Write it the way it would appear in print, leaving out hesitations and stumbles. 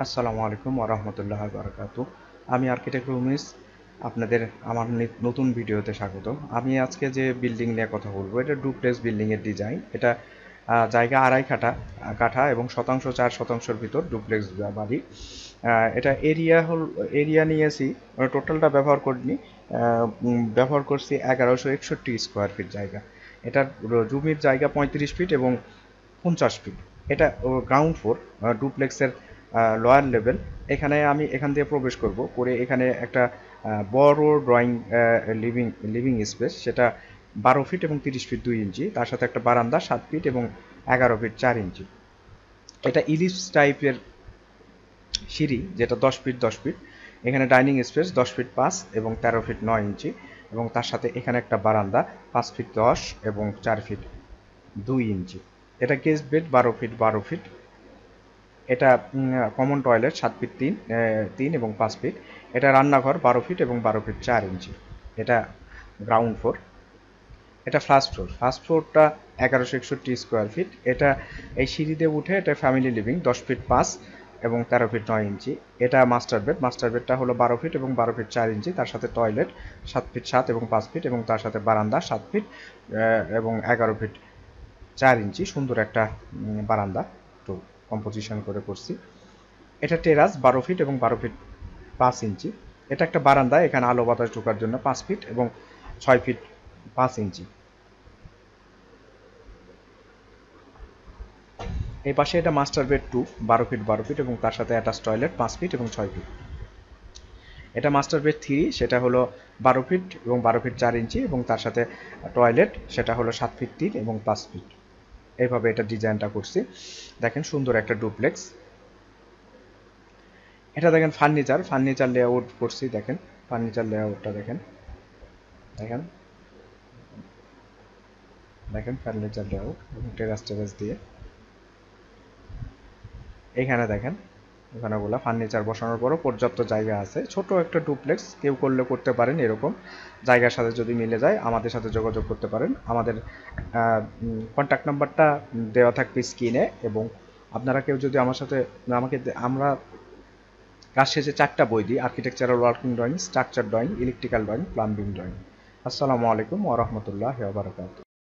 আসসালামু আলাইকুম ওয়া রাহমাতুল্লাহি ওয়া বারাকাতুহু। আমি আর্কিটেক্ট রুমিস, আপনাদের আমার নতুন ভিডিওতে স্বাগত। আমি আজকে যে বিল্ডিং নিয়ে কথা বলবো, এটা ডুপ্লেক্স বিল্ডিং এর ডিজাইন। এটা জায়গা আড়াই কাঠা এবং শতাংশ 4 শতাংশের ভিতর ডুপ্লেক্স বাড়ি। এটা এরিয়া নিয়েছি, টোটালটা ব্যবহার করিনি। ব্যবহার করছি 1161 স্কোয়ার ফিট জায়গা। এটার জমির জায়গা 35 ফিট এবং 50 ফিট। এটা গ্রাউন্ড ফ্লোর, ডুপ্লেক্সের লোয়ার লেভেল। আমি এখান দিয়ে প্রবেশ করে এখানে একটা বড় ড্রয়িং লিভিং স্পেস, সেটা 12 ফিট এবং 30 ফিট 2 ইঞ্চি, তার সাথে একটা বারান্দা 7 ফিট এবং 11 ফিট 4 ইঞ্চি। এটা ইলিপস টাইপের সিঁড়ি, যেটা 10 ফিট 10 ফিট। এখানে ডাইনিং স্পেস 10 ফিট 5 এবং 13 ফিট 9 ইঞ্চি, এবং তার সাথে এখানে একটা বারান্দা 5 ফিট 10 এবং 4 ফিট 2 ইঞ্চি। এটা গেস্ট বেড 12 ফিট 12 ফিট। এটা কমন টয়লেট 7 ফিট 3 এবং 5 ফিট। এটা রান্নাঘর 12 ফিট এবং 12 ফিট 4 ইঞ্চি। এটা গ্রাউন্ড ফ্লোর। এটা ফার্স্ট ফ্লোরটা 1161 স্কোয়ার ফিট। এই সিঁড়িতে উঠে এটা ফ্যামিলি লিভিং 10 ফিট 5 এবং 13 ফিট 9 ইঞ্চি। এটা মাস্টার বেডটা হলো 12 ফিট এবং 12 ফিট 4 ইঞ্চি, তার সাথে টয়লেট 7 ফিট 7 এবং 5 ফিট, এবং তার সাথে বারান্দা 7 ফিট এবং 11 ফিট 4 ইঞ্চি। সুন্দর একটা বারান্দা, একটু কম্পোজিশন করে করছি। এটা টেরাস 12 ফিট এবং 12 ফিট 5 ইঞ্চি। এটা একটা বারান্দা, এখানে আলো বাতাস ঢোকার জন্য 5 ফিট এবং 6 ফিট 5 ইঞ্চি। এই পাশে এটা মাস্টার বেড 12 ফিট 12 ফিট এবং তার সাথে অ্যাটাচ টয়লেট 5 ফিট এবং 6 ফিট। এটা মাস্টার বেড 3, সেটা হলো 12 ফিট এবং 12 ফিট 4 ইঞ্চি, এবং তার সাথে টয়লেট, সেটা হলো 7 ফিট 3 এবং 5 ফিট। এইভাবে এটা ডিজাইনটা করছি। দেখেন সুন্দর একটা ডুপ্লেক্স। এটা দেখেন ফার্নিচার লেআউট করছি। দেখেন ফার্নিচার লেআউটটা দেখেন দেখেন দেখেন ফার্নিচার লেআউট এবং টেরাস দিয়ে এখানে দেখেন। ওখানেগুলো ফার্নিচার বসানোর পরও পর্যাপ্ত জায়গা আছে। ছোট একটা ডুপ্লেক্স কেউ করতে পারেন এরকম। জায়গার সাথে যদি মিলে যায় আমাদের সাথে যোগাযোগ করতে পারেন। আমাদের কন্ট্যাক্ট নাম্বারটা দেওয়া থাকবে স্ক্রিনে, এবং আপনারা কেউ যদি আমরা কাজ শেষে 4টা বই দিই: architectural working drawing, structure drawing, electrical drawing, plumbing drawing. আসসালামু আলাইকুম ওয়া রাহমাতুল্লাহি ওয়া বারাকাতুহু।